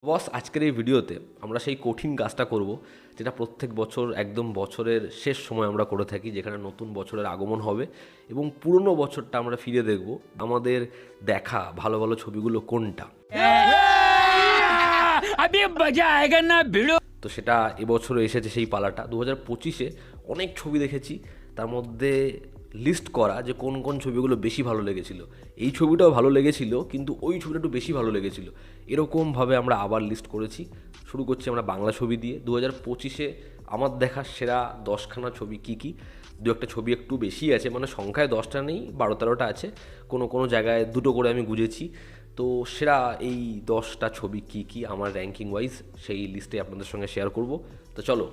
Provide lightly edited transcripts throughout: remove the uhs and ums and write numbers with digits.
বস, আজকের এই ভিডিওতে আমরা সেই কঠিন কাজটা করব যেটা প্রত্যেক বছর একদম বছরের শেষ সময় আমরা করে থাকি, যেখানে নতুন বছরের আগমন হবে এবং পুরনো বছরটা আমরা ফিরে দেখব আমাদের দেখা ভালো ভালো ছবিগুলো কোনটা। তো সেটা এবছরও এসেছে সেই পালাটা। 2025-এ অনেক ছবি দেখেছি, তার মধ্যে লিস্ট করা যে কোন কোন ছবিগুলো বেশি ভালো লেগেছিল। এই ছবিটাও ভালো লেগেছিল, কিন্তু ওই ছবিটা একটু বেশি ভালো লেগেছিল, এরকমভাবে আমরা আবার লিস্ট করেছি। শুরু করছি আমরা বাংলা ছবি দিয়ে। 2025-এ আমার দেখা সেরা 10খানা ছবি কী কী। দু একটা ছবি একটু বেশি আছে, মানে সংখ্যায় 10টা নেই, 12-13টা আছে, কোনো কোনো জায়গায় দুটো করে আমি গুঁজেছি। তো সেরা এই 10টা ছবি কী কী আমার র্যাঙ্কিং ওয়াইজ সেই লিস্টে আপনাদের সঙ্গে শেয়ার করব। তো চলো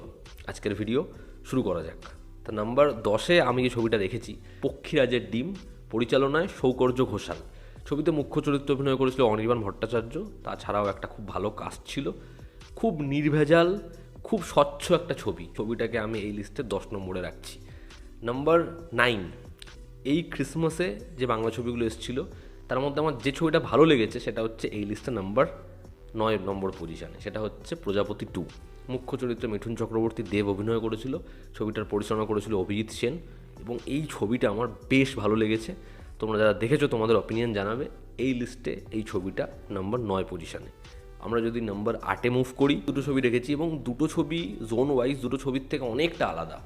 আজকের ভিডিও শুরু করা যাক। তো নাম্বার 10-এ আমি যে ছবিটা রেখেছি, পক্ষীরাজের ডিম, পরিচালনায় সৌকর্য ঘোষাল। ছবিতে মুখ্য চরিত্রে অভিনয় করেছিল অনির্বাণ ভট্টাচার্য। তাছাড়াও একটা খুব ভালো কাস্ট ছিল, খুব নির্ভেজাল, খুব স্বচ্ছ একটা ছবি। ছবিটাকে আমি এই লিস্টে 10 নম্বরে রাখছি। নাম্বার 9, এই ক্রিসমাসে যে বাংলা ছবিগুলো এসেছিলো তার মধ্যে আমার যে ছবিটা ভালো লেগেছে সেটা হচ্ছে এই লিস্টে নাম্বার 9 নম্বর পজিশানে, সেটা হচ্ছে প্রজাপতি 2। মুখ্য চরিত্রে মিঠুন চক্রবর্তী দেব অভিনয় করেছিল। ছবিটার পরিচালনা করেছিল অভিজিৎ সেন এবং এই ছবিটা আমার বেশ ভালো লেগেছে। তোমরা যারা দেখেছো তোমাদের অপিনিয়ন জানাবে। এই লিস্টে এই ছবিটা নাম্বার 9 পজিশানে। আমরা যদি নাম্বার 8-এ মুভ করি, দুটো ছবি রেখেছি এবং দুটো ছবি জোন ওয়াইজ দুটো ছবির থেকে অনেকটা আলাদা।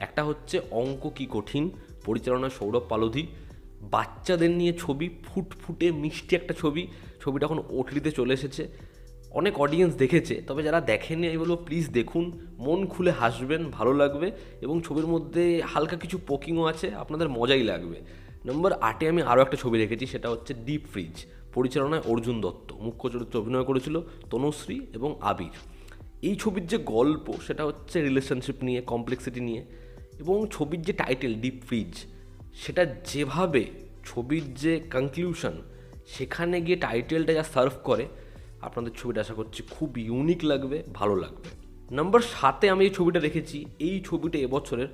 একটা হচ্ছে অঙ্ক কি কঠিন, পরিচালনা সৌরভ পালোধি। বাচ্চাদের নিয়ে ছবি, ফুটফুটে মিষ্টি একটা ছবি। ছবিটা এখন ওটিটিতে চলে এসেছে, অনেক অডিয়েন্স দেখেছে, তবে যারা দেখেনি আমি বলবো প্লিজ দেখুন, মন খুলে হাসবেন, ভালো লাগবে এবং ছবির মধ্যে হালকা কিছু পোকিংও আছে, আপনাদের মজাই লাগবে। নাম্বার 8-এ আমি আরও একটা ছবি রেখেছি, সেটা হচ্ছে ডিপ ফ্রিজ, পরিচালনায় অর্জুন দত্ত। মুখ্য চরিত্রে অভিনয় করেছিল তনুশ্রী এবং আবির। এই ছবির যে গল্প সেটা হচ্ছে রিলেশনশিপ নিয়ে, কমপ্লেক্সিটি নিয়ে, এবং ছবির যে টাইটেল ডিপ ফ্রিজ, সেটা যেভাবে ছবির যে কনক্লুশন, সেখানে গিয়ে টাইটেলটা যা সার্ভ করে, আপনাদের ছবিটা আশা করছি খুব ইউনিক লাগবে, ভালো লাগবে। নাম্বার 7-এ আমি এই ছবিটা রেখেছি। এই ছবিটা এবছরের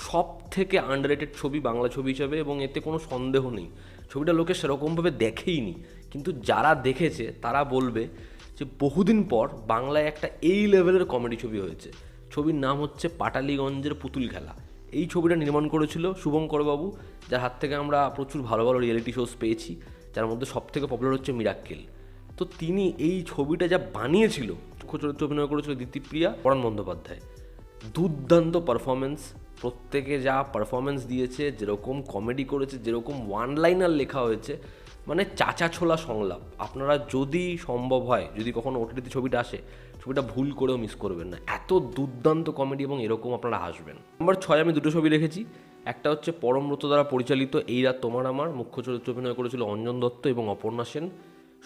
সব থেকে আন্ডাররেটেড ছবি বাংলা ছবি হিসাবে, এবং এতে কোনো সন্দেহ নেই। ছবিটা লোকে সেরকমভাবে দেখেইনি, কিন্তু যারা দেখেছে তারা বলবে যে বহুদিন পর বাংলায় একটা এই লেভেলের কমেডি ছবি হয়েছে। ছবির নাম হচ্ছে পাটালিগঞ্জের পুতুল খেলা। এই ছবিটা নির্মাণ করেছিল শুভঙ্কর বাবু, যার হাত থেকে আমরা প্রচুর ভালো ভালো রিয়েলিটি শোজ পেয়েছি, যার মধ্যে সবথেকে পপুলার হচ্ছে মিরাক্কেল। তো তিনি এই ছবিটা যা বানিয়েছিল, মুখ্য চরিত্রে অভিনয় করেছিল দিতিপ্রিয়া, পরাণ বন্দ্যোপাধ্যায়। দুর্দান্ত পারফরমেন্স, প্রত্যেকে যা পারফরমেন্স দিয়েছে, যেরকম কমেডি করেছে, যেরকম ওয়ান লাইনার লেখা হয়েছে, মানে চাচা ছোলা সংলাপ। আপনারা যদি সম্ভব হয়, যদি কখনো ওটিটিতে ছবিটা আসে, ছবিটা ভুল করেও মিস করবেন না, এত দুর্দান্ত কমেডি এবং এরকম আপনারা হাসবেন। নাম্বার 6 আমি দুটো ছবি রেখেছি। একটা হচ্ছে পরমব্রত দ্বারা পরিচালিত এই রাত তোমার আমার। মুখ্য চরিত্রে অভিনয় করেছিল অঞ্জন দত্ত এবং অপর্ণা সেন।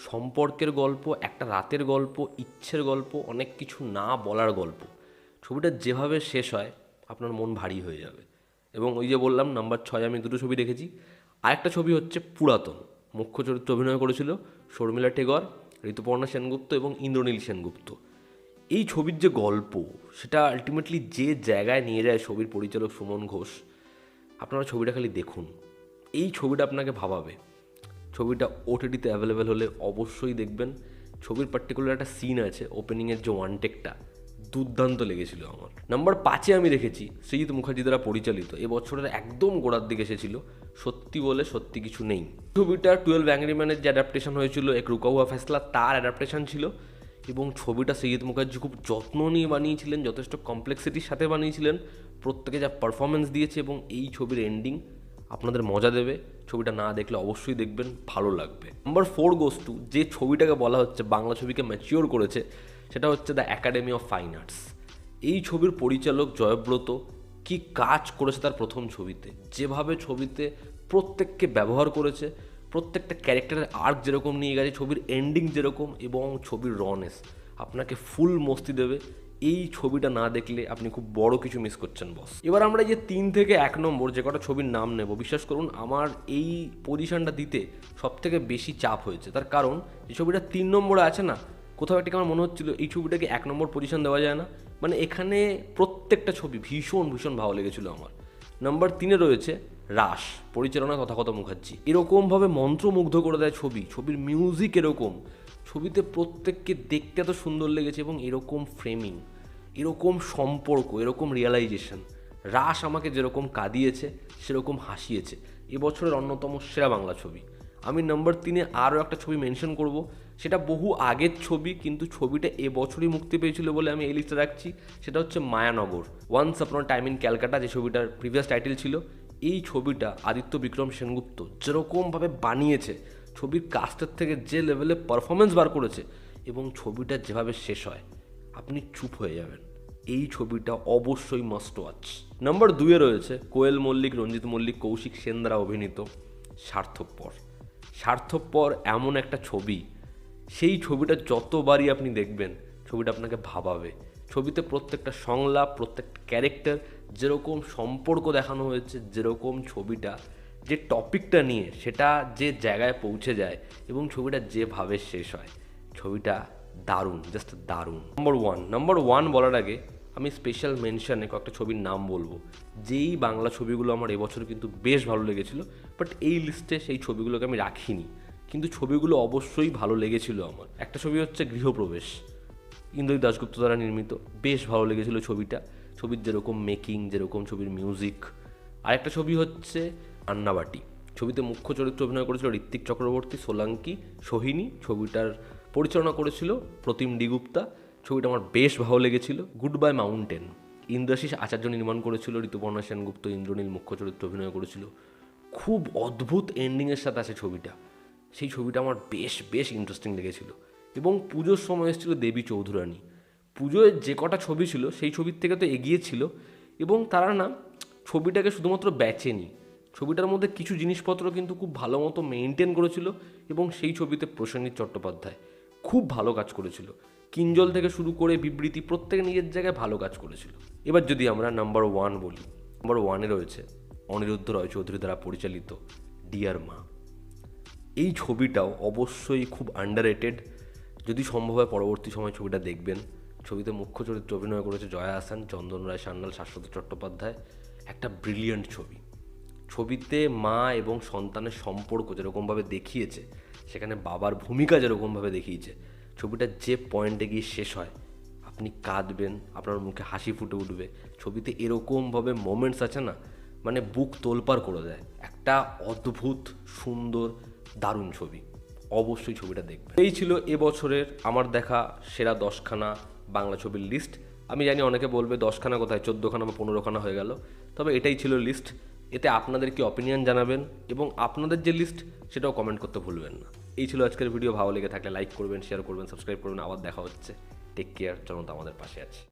সম্পর্কের গল্প, একটা রাতের গল্প, ইচ্ছের গল্প, অনেক কিছু না বলার গল্প। ছবিটা যেভাবে শেষ হয় আপনার মন ভারী হয়ে যাবে। এবং ওই যে বললাম নাম্বার 6 আমি দুটো ছবি রেখেছি। আরেকটা ছবি হচ্ছে পুরাতন। মুখ্য চরিত্রে অভিনয় করেছিল শর্মিলা টেগর, ঋতুপর্ণা সেনগুপ্ত এবং ইন্দ্রনীল সেনগুপ্ত। এই ছবির যে গল্প, সেটা আলটিমেটলি যে জায়গায় নিয়ে যায় ছবির পরিচালক সুমন ঘোষ, আপনারা ছবিটা খালি দেখুন, এই ছবিটা আপনাকে ভাবাবে। ছবিটা ওটিটিতে অ্যাভেলেবেল হলে অবশ্যই দেখবেন। ছবির পার্টিকুলার একটা সিন আছে, ওপেনিংয়ের যে ওয়ান টেকটা, দুর্দান্ত লেগেছিল আমার। নাম্বার 5-এ আমি রেখেছি সৃজিত মুখার্জি দ্বারা পরিচালিত, এবছরের একদম গোড়ার দিকে এসেছিল, সত্যি বলে সত্যি কিছু নেই। ছবিটা 12 অ্যাংরি ম্যানের যে অ্যাডাপ্টেশন হয়েছিল, এক রুকা হুয়া ফেসলা, তার অ্যাডাপ্টেশন ছিল। এবং ছবিটা সৃজিত মুখার্জি খুব যত্ন নিয়ে বানিয়েছিলেন, যথেষ্ট কমপ্লেক্সিটির সাথে বানিয়েছিলেন। প্রত্যেকে যা পারফরমেন্স দিয়েছে, এবং এই ছবির এন্ডিং আপনাদের মজা দেবে। ছবিটা না দেখলে অবশ্যই দেখবেন, ভালো লাগবে। নাম্বার 4 গোস টু যে ছবিটাকে বলা হচ্ছে বাংলা ছবিকে ম্যাচিওর করেছে, সেটা হচ্ছে the academy of fine arts. এই ছবির পরিচালক জয়ব্রত কি কাজ করেছে তার প্রথম ছবিতে, যেভাবে ছবিতে প্রত্যেককে ব্যবহার করেছে, প্রত্যেকটা ক্যারেক্টারের আর্ক যেরকম নিয়ে গেছে, ছবির এন্ডিং যেরকম, এবং ছবির রনেস আপনাকে ফুল মস্তি দেবে। এই ছবিটা না দেখলে আপনি খুব বড় কিছু মিস করছেন বস। এবার আমরা যে 3 থেকে 1 নম্বর যে কটা ছবির নাম নেব, বিশ্বাস করুন আমার এই পজিশনটা দিতে সবথেকে বেশি চাপ হয়েছে। তার কারণ যে ছবিটা 3 নম্বরে আছে না, কোথাও একটা আমার মনে হচ্ছিল এই ছবিটাকে 1 নম্বর পজিশন দেওয়া যায় না। মানে এখানে প্রত্যেকটা ছবি ভীষণ ভীষণ ভালো লেগেছিল আমার। নাম্বার 3-এ রয়েছে রাস, পরিচালনা তথাগত মুখার্জি। এরকমভাবে মন্ত্রমুগ্ধ করে দেয় ছবি, ছবির মিউজিক এরকম, ছবিতে প্রত্যেককে দেখতে এত সুন্দর লেগেছে, এবং এরকম ফ্রেমিং, এরকম সম্পর্ক, এরকম রিয়েলাইজেশন। রাস আমাকে যেরকম কাঁদিয়েছে সেরকম হাসিয়েছে। এবছরের অন্যতম সেরা বাংলা ছবি। আমি নম্বর 3-এ আরও একটা ছবি মেনশন করব, সেটা বহু আগের ছবি, কিন্তু ছবিটা এবছরই মুক্তি পেয়েছিল বলে আমি এই লিস্টে রাখছি। সেটা হচ্ছে Mayanagar, once upon time in Calcutta, যে ছবিটার প্রিভিয়াস টাইটেল ছিল। এই ছবিটা আদিত্য বিক্রম সেনগুপ্ত যেরকমভাবে বানিয়েছে, ছবির কাস্টের থেকে যে লেভেলে পারফরমেন্স বার করেছে, এবং ছবিটা যেভাবে শেষ হয় আপনি চুপ হয়ে যাবেন। এই ছবিটা অবশ্যই মাস্ট ওয়াচ। নম্বর 2-এ রয়েছে কোয়েল মল্লিক, রঞ্জিত মল্লিক, কৌশিক সেন দ্বারা অভিনীত স্বার্থপর। স্বার্থপর এমন একটা ছবি, সেই ছবিটা যতবারই আপনি দেখবেন ছবিটা আপনাকে ভাবাবে। ছবিতে প্রত্যেকটা সংলাপ, প্রত্যেকটা ক্যারেক্টার, যেরকম সম্পর্ক দেখানো হয়েছে, যেরকম ছবিটা যে টপিকটা নিয়ে সেটা যে জায়গায় পৌঁছে যায়, এবং ছবিটা যেভাবে শেষ হয়, ছবিটা দারুণ, জাস্ট দারুণ। নাম্বার ওয়ান বলার আগে আমি স্পেশাল মেনশনে কয়েকটা ছবির নাম বলবো, যেই বাংলা ছবিগুলো আমার এবছর কিন্তু বেশ ভালো লেগেছিল, বাট এই লিস্টে সেই ছবিগুলোকে আমি রাখিনি, কিন্তু ছবিগুলো অবশ্যই ভালো লেগেছিল আমার। একটা ছবি হচ্ছে গৃহপ্রবেশ, ইন্দ্রজিৎ দাশগুপ্ত দ্বারা নির্মিত। বেশ ভালো লেগেছিল ছবিটা, ছবির যেরকম মেকিং, যেরকম ছবির মিউজিক। আরেকটা ছবি হচ্ছে আন্নাবাটি, ছবিতে মুখ্য চরিত্রে অভিনয় করেছিল ঋত্বিক চক্রবর্তী, সোলাঙ্কি, সোহিনী। ছবিটার পরিচালনা করেছিল প্রতিম ডি গুপ্তা। ছবিটা আমার বেশ ভালো লেগেছিল। গুড বাই মাউন্টেন, ইন্দ্রাশিস আচার্য নির্মাণ করেছিল, ঋতুপর্ণা সেনগুপ্ত, ইন্দ্রনীল মুখ্য চরিত্রে অভিনয় করেছিল। খুব অদ্ভুত এন্ডিংয়ের সাথে আছে ছবিটা। সেই ছবিটা আমার বেশ বেশ ইন্টারেস্টিং লেগেছিল। এবং পুজোর সময় এসেছিল দেবী চৌধুরানী। পুজোয় যে কটা ছবি ছিল সেই ছবির থেকে তো এগিয়ে ছিল, এবং তারা না ছবিটাকে শুধুমাত্র বেচেনি, ছবিটার মধ্যে কিছু জিনিসপত্র কিন্তু খুব ভালো মতো মেনটেন করেছিল, এবং সেই ছবিতে প্রসেনজিৎ চট্টোপাধ্যায় খুব ভালো কাজ করেছিল। কিঞ্জল থেকে শুরু করে বিবৃতি, প্রত্যেকে নিজের জায়গায় ভালো কাজ করেছিল। এবার যদি আমরা নাম্বার 1 বলি, নাম্বার 1-এ রয়েছে অনিরুদ্ধ রয় চৌধুরী দ্বারা পরিচালিত ডিয়ার মা। এই ছবিটাও অবশ্যই খুব আন্ডাররেটেড। যদি সম্ভব হয় পরবর্তী সময় ছবিটা দেখবেন। ছবিতে মুখ্য চরিত্রে অভিনয় করেছে জয়া আহসান, চন্দন রায় সান্যাল, শাশ্বত চট্টোপাধ্যায়। একটা ব্রিলিয়ান্ট ছবি। ছবিতে মা এবং সন্তানের সম্পর্ক যেরকমভাবে দেখিয়েছে, সেখানে বাবার ভূমিকা যেরকমভাবে দেখিয়েছে, ছবিটা যে পয়েন্টে গিয়ে শেষ হয় আপনি কাঁদবেন, আপনার মুখে হাসি ফুটে উঠবে। ছবিতে এরকমভাবে মোমেন্টস আছে না, মানে বুক তোলপাড় করে দেয়। একটা অদ্ভুত সুন্দর দারুণ ছবি, অবশ্যই ছবিটা দেখবেন। এই ছিল এবছরের আমার দেখা সেরা 10খানা বাংলা ছবির লিস্ট। আমি জানি অনেকে বলবে 10খানা কোথায়, 14খানা বা 15খানা হয়ে গেল, তবে এটাই ছিল লিস্ট। এতে আপনাদের কি অপিনিয়ন জানাবেন, এবং আপনাদের যে লিস্ট সেটাও কমেন্ট করতে ভুলবেন না। এই ছিল আজকের ভিডিও। ভালো লেগে থাকলে লাইক করবেন, শেয়ার করবেন, সাবস্ক্রাইব করবেন। আবার দেখা হচ্ছে। টেক কেয়ার, জনতা আমাদের পাশে আছে।